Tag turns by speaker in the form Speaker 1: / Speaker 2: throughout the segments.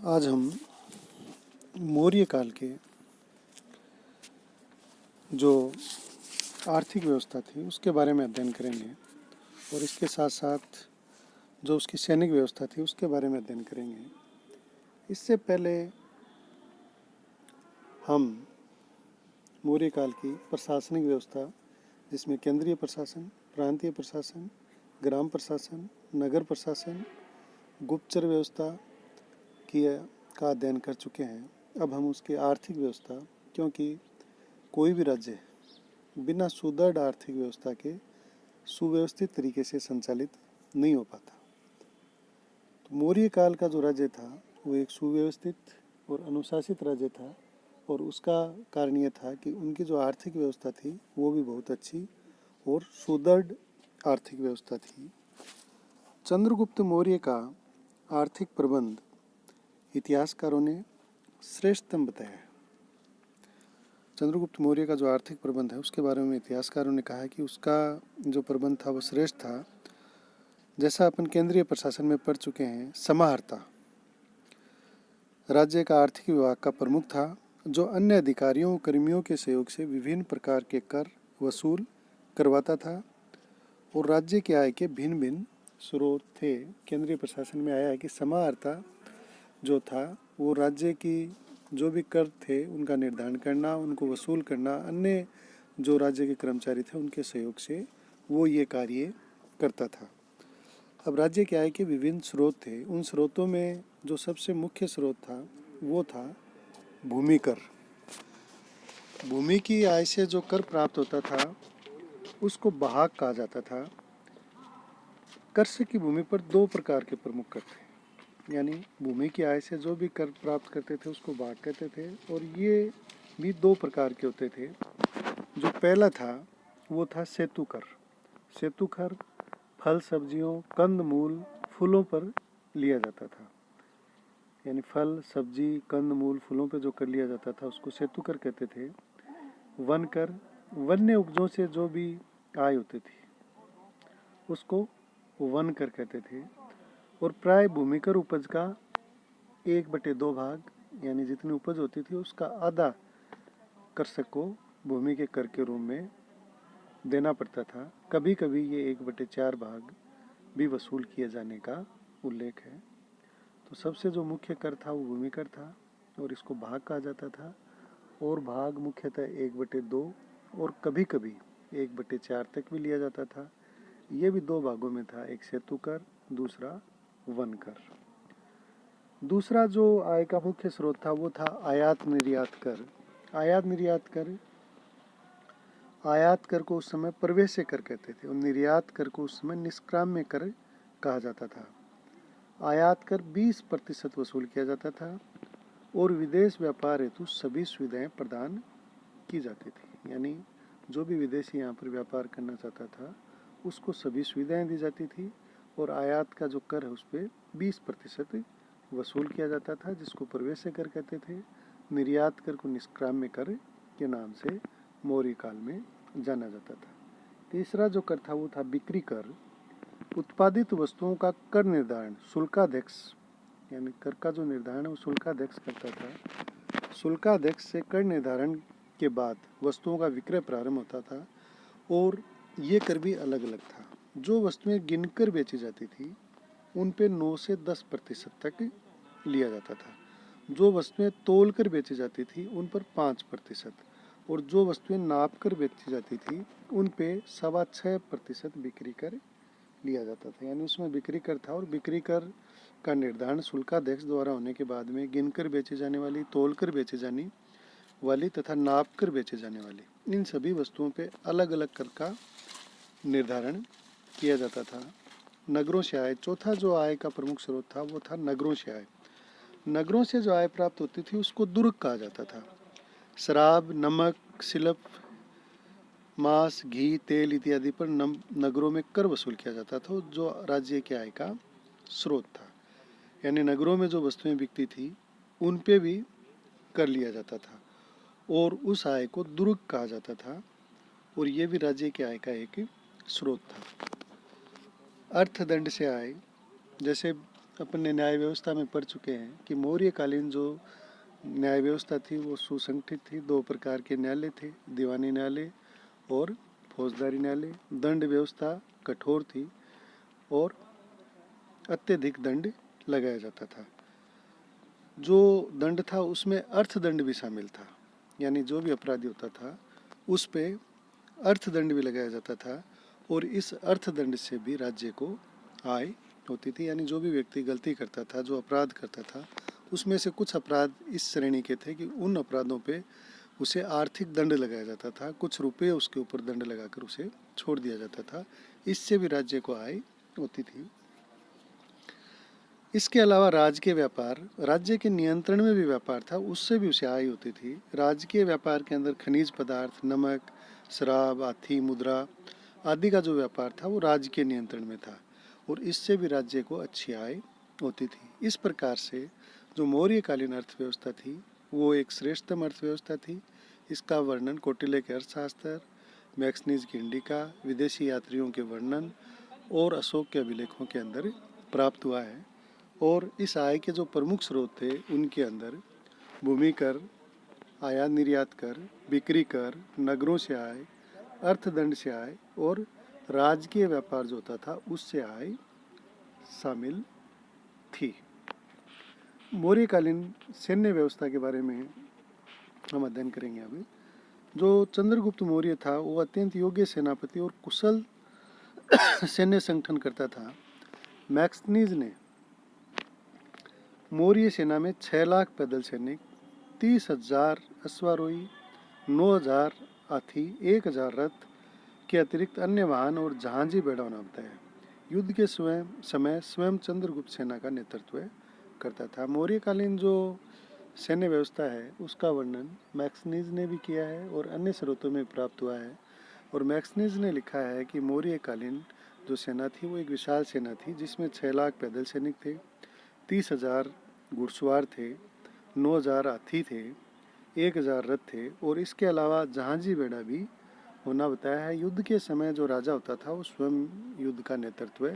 Speaker 1: आज हम मौर्य काल के जो आर्थिक व्यवस्था थी उसके बारे में अध्ययन करेंगे और इसके साथ साथ जो उसकी सैनिक व्यवस्था थी उसके बारे में अध्ययन करेंगे। इससे पहले हम मौर्य काल की प्रशासनिक व्यवस्था, जिसमें केंद्रीय प्रशासन, प्रांतीय प्रशासन, ग्राम प्रशासन, नगर प्रशासन, गुप्तचर व्यवस्था का अध्ययन कर चुके हैं। अब हम उसकी आर्थिक व्यवस्था, क्योंकि कोई भी राज्य बिना सुदृढ़ आर्थिक व्यवस्था के सुव्यवस्थित तरीके से संचालित नहीं हो पाता। तो मौर्य काल का जो राज्य था वो एक सुव्यवस्थित और अनुशासित राज्य था, और उसका कारण ये था कि उनकी जो आर्थिक व्यवस्था थी वो भी बहुत अच्छी और सुदृढ़ आर्थिक व्यवस्था थी। चंद्रगुप्त मौर्य का आर्थिक प्रबंध इतिहासकारों ने श्रेष्ठतम बताया है। चंद्रगुप्त मौर्य का जो आर्थिक प्रबंध है उसके बारे में इतिहासकारों ने कहा है कि उसका जो प्रबंध था वो श्रेष्ठ था। जैसा अपन केंद्रीय प्रशासन में पढ़ चुके हैं, समाहर्ता राज्य का आर्थिक विभाग का प्रमुख था, जो अन्य अधिकारियों कर्मियों के सहयोग से विभिन्न प्रकार के कर वसूल करवाता था और राज्य के आय के भिन्न भिन्न स्रोत थे। केंद्रीय प्रशासन में आया है कि समाहर्ता जो था वो राज्य की जो भी कर थे उनका निर्धारण करना, उनको वसूल करना, अन्य जो राज्य के कर्मचारी थे उनके सहयोग से वो ये कार्य करता था। अब राज्य के आय के विभिन्न स्रोत थे। उन स्रोतों में जो सबसे मुख्य स्रोत था वो था भूमि कर। भूमि की आय से जो कर प्राप्त होता था उसको बहाक कहा जाता था। कर से की भूमि पर दो प्रकार के प्रमुख कर थे, यानी भूमि की आय से जो भी कर प्राप्त करते थे उसको भाग कहते थे, और ये भी दो प्रकार के होते थे। जो पहला था वो था सेतु कर। सेतु कर फल, सब्जियों, कंद मूल, फूलों पर लिया जाता था, यानी फल, सब्जी, कंद मूल, फूलों पर जो कर लिया जाता था उसको सेतु कर कहते थे। वन कर, वन्य उपजों से जो भी आय होती थी उसको वन कर कहते थे। और प्राय भूमिकर उपज का 1/2 भाग, यानी जितनी उपज होती थी उसका आधा कृषक को भूमि के कर के रूप में देना पड़ता था। कभी कभी ये 1/4 भाग भी वसूल किए जाने का उल्लेख है। तो सबसे जो मुख्य कर था वो भूमि कर था और इसको भाग कहा जाता था, और भाग मुख्यतः 1/2 और कभी कभी 1/4 तक भी लिया जाता था। ये भी दो भागों में था, एक सेतु कर, दूसरा वन कर। दूसरा जो आय का मुख्य स्रोत था वो था आयात निर्यात कर। आयात कर को उस समय प्रवेश्य कर कहते थे और निर्यात कर को उस समय निष्क्राम्य कर कहा जाता था। आयात कर 20% वसूल किया जाता था और विदेश व्यापार हेतु सभी सुविधाएं प्रदान की जाती थी, यानी जो भी विदेशी यहाँ पर व्यापार करना चाहता था उसको सभी सुविधाएं दी जाती थी। और आयात का जो कर है उस पर 20% वसूल किया जाता था, जिसको प्रवेश्य कर कहते थे। निर्यात कर को निष्क्राम्य कर के नाम से मौर्य काल में जाना जाता था। तीसरा जो कर था वो था बिक्री कर। उत्पादित वस्तुओं का कर निर्धारण शुल्काध्यक्ष, यानी कर का जो निर्धारण है वो शुल्काध्यक्ष करता था। शुल्काध्यक्ष से कर निर्धारण के बाद वस्तुओं का विक्रय प्रारंभ होता था, और ये कर भी अलग अलग था। जो वस्तुएं गिनकर बेची जाती थी उन पे 9 से 10% तक लिया जाता था। जो वस्तुएं तोल कर बेची जाती थी उन पर 5%, और जो वस्तुएं नाप कर बेची जाती थी उन पे 6.25% बिक्री कर लिया जाता था। यानी उसमें बिक्री कर था, और बिक्री कर का निर्धारण शुल्काध्यक्ष द्वारा होने के बाद में गिनकर बेची जाने वाली, तोल कर बेची जाने वाली तथा नाप कर बेचे जाने वाली इन सभी वस्तुओं पे अलग अलग कर का निर्धारण किया जाता था। नगरों से आय, चौथा जो आय का प्रमुख स्रोत था वो था नगरों से आय। नगरों से जो आय प्राप्त होती थी उसको दुर्ग कहा जाता था। शराब, नमक, शिल्प, मांस, घी, तेल इत्यादि पर नगरों में कर वसूल किया जाता था, जो राज्य के आय का स्रोत था। यानी नगरों में जो वस्तुएं बिकती थी उन पे भी कर लिया जाता था और उस आय को दुर्ग कहा जाता था, और ये भी राज्य के आय का एक स्रोत था। अर्थदंड से आय, जैसे अपन ने न्याय व्यवस्था में पढ़ चुके हैं कि मौर्यकालीन जो न्याय व्यवस्था थी वो सुसंगठित थी। 2 प्रकार के न्यायालय थे, दीवानी न्यायालय और फौजदारी न्यायालय। दंड व्यवस्था कठोर थी और अत्यधिक दंड लगाया जाता था। जो दंड था उसमें अर्थदंड भी शामिल था, यानी जो भी अपराधी होता था उस पे अर्थदंड भी लगाया जाता था और इस अर्थदंड से भी राज्य को आय होती थी। यानी जो भी व्यक्ति गलती करता था, जो अपराध करता था, उसमें से कुछ अपराध इस श्रेणी के थे कि उन अपराधों पे उसे आर्थिक दंड लगाया जाता था, कुछ रुपये उसके ऊपर दंड लगाकर उसे छोड़ दिया जाता था। इससे भी राज्य को आय होती थी। इसके अलावा राजकीय व्यापार, राज्य के नियंत्रण में भी व्यापार था, उससे भी उसे आय होती थी। राजकीय व्यापार के अंदर खनिज पदार्थ, नमक, शराब, हाथी, मुद्रा आदि का जो व्यापार था वो राज्य के नियंत्रण में था और इससे भी राज्य को अच्छी आय होती थी। इस प्रकार से जो मौर्यकालीन अर्थव्यवस्था थी वो एक श्रेष्ठतम अर्थव्यवस्था थी। इसका वर्णन कौटिल्य के अर्थशास्त्र, मैक्सनीज की इंडिका, विदेशी यात्रियों के वर्णन और अशोक के अभिलेखों के अंदर प्राप्त हुआ है। और इस आय के जो प्रमुख स्रोत थे उनके अंदर भूमि कर, आयात निर्यात कर, बिक्री कर, नगरों से आय, अर्थदंड से आय और राजकीय व्यापार जो होता था उससे आय शामिल थी। मौर्यकालीन सैन्य व्यवस्था के बारे में हम अध्ययन करेंगे अभी। जो चंद्रगुप्त मौर्य था वो अत्यंत योग्य सेनापति और कुशल सैन्य संगठन करता था। मैक्सनीज ने मौर्य सेना में 6 लाख पैदल सैनिक, 30,000 अश्वारोही, 9,000 हाथी, 1,000 रथ के अतिरिक्त अन्य वाहन और जहाजी बेड़ा होना बताया। युद्ध के समय स्वयं चंद्रगुप्त सेना का नेतृत्व करता था। मौर्यकालीन जो सैन्य व्यवस्था है उसका वर्णन मैक्सनीज ने भी किया है और अन्य स्रोतों में प्राप्त हुआ है। और मैक्सनीज ने लिखा है कि मौर्यकालीन जो सेना थी वो एक विशाल सेना थी जिसमें 6 लाख पैदल सैनिक थे, 30,000 घुड़सवार थे, 9,000 हाथी थे, 1,000 रथ थे और इसके अलावा जहाजी बेड़ा भी होना बताया है। युद्ध के समय जो राजा होता था वो स्वयं युद्ध का नेतृत्व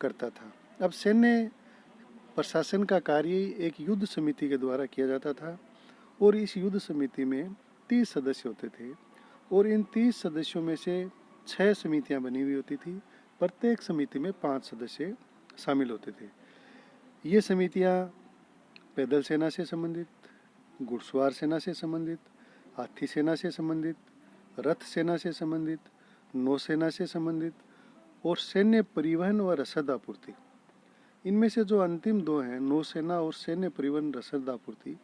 Speaker 1: करता था। अब सैन्य प्रशासन का कार्य एक युद्ध समिति के द्वारा किया जाता था और इस युद्ध समिति में 30 सदस्य होते थे और इन 30 सदस्यों में से 6 समितियां बनी हुई होती थी। प्रत्येक समिति में 5 सदस्य शामिल होते थे। ये समितियां पैदल सेना से संबंधित, घुड़सवार सेना से संबंधित, हाथी सेना से संबंधित, रथ सेना से संबंधित, नौसेना से संबंधित और सैन्य परिवहन व रसद आपूर्ति। इनमें से जो अंतिम 2 हैं, नौसेना और सैन्य परिवहन रसद आपूर्ति,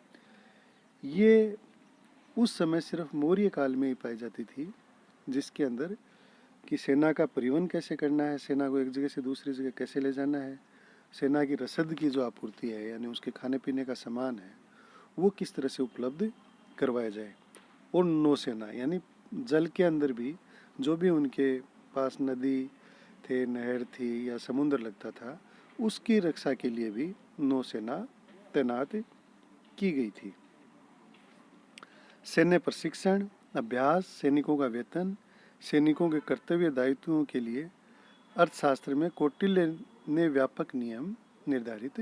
Speaker 1: ये उस समय सिर्फ मौर्य काल में ही पाई जाती थी, जिसके अंदर कि सेना का परिवहन कैसे करना है, सेना को एक जगह से दूसरी जगह कैसे ले जाना है, सेना की रसद की जो आपूर्ति है यानी उसके खाने पीने का सामान है वो किस तरह से उपलब्ध करवाया जाए। और नौसेना यानी जल के अंदर भी जो भी उनके पास नदी थे, नहर थी या समुद्र लगता था उसकी रक्षा के लिए भी नौसेना तैनात की गई थी। सैन्य प्रशिक्षण, अभ्यास, सैनिकों का वेतन, सैनिकों के कर्तव्य दायित्वों के लिए अर्थशास्त्र में कौटिल्य ने व्यापक नियम निर्धारित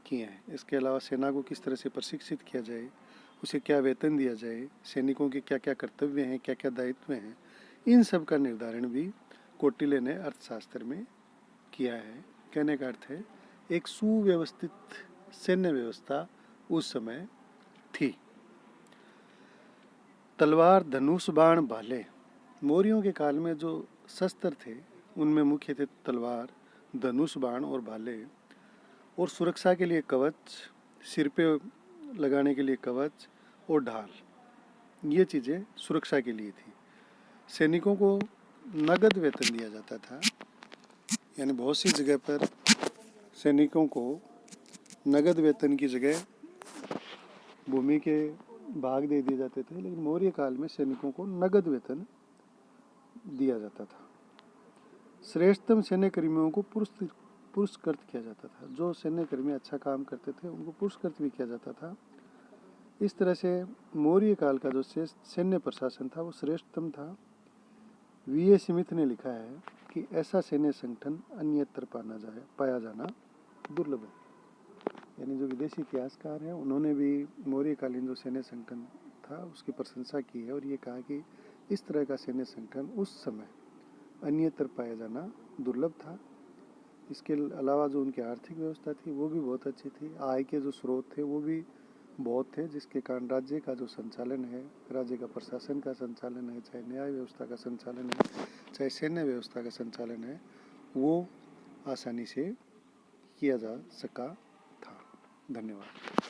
Speaker 1: किए हैं। इसके अलावा सेना को किस तरह से प्रशिक्षित किया जाए, उसे क्या वेतन दिया जाए, सैनिकों के क्या क्या कर्तव्य हैं, क्या क्या दायित्व हैं, इन सब का निर्धारण भी कौटिल्य ने अर्थशास्त्र में किया है। कहने का अर्थ है एक सुव्यवस्थित सैन्य व्यवस्था उस समय थी। तलवार, धनुष, बाण, भाले। मौर्यों के काल में जो शस्त्र थे उनमें मुख्य थे तलवार, धनुष, बाण और भाले। और सुरक्षा के लिए कवच, सिर पे लगाने के लिए कवच और ढाल, ये चीज़ें सुरक्षा के लिए थी। सैनिकों को नगद वेतन दिया जाता था, यानी बहुत सी जगह पर सैनिकों को नगद वेतन की जगह भूमि के भाग दे दिए जाते थे, लेकिन मौर्य काल में सैनिकों को नगद वेतन दिया जाता था। श्रेष्ठतम सैन्य कर्मियों को पुरस्कृत किया जाता था। जो सैन्य कर्मी अच्छा काम करते थे उनको पुरस्कृत भी किया जाता था। इस तरह से मौर्य काल का जो सैन्य प्रशासन था वो श्रेष्ठतम था। वी ए स्मिथ ने लिखा है कि ऐसा सैन्य संगठन अन्यत्र पाया जाना दुर्लभ है। यानी जो विदेशी इतिहासकार हैं उन्होंने भी मौर्यकालीन जो सैन्य संगठन था उसकी प्रशंसा की है और ये कहा कि इस तरह का सैन्य संगठन उस समय अन्यत्र पाया जाना दुर्लभ था। इसके अलावा जो उनकी आर्थिक व्यवस्था थी वो भी बहुत अच्छी थी। आय के जो स्रोत थे वो भी बहुत थे, जिसके कारण राज्य का जो संचालन है, राज्य का प्रशासन का संचालन है, चाहे न्याय व्यवस्था का संचालन है, चाहे सैन्य व्यवस्था का संचालन है, वो आसानी से किया जा सका था। धन्यवाद।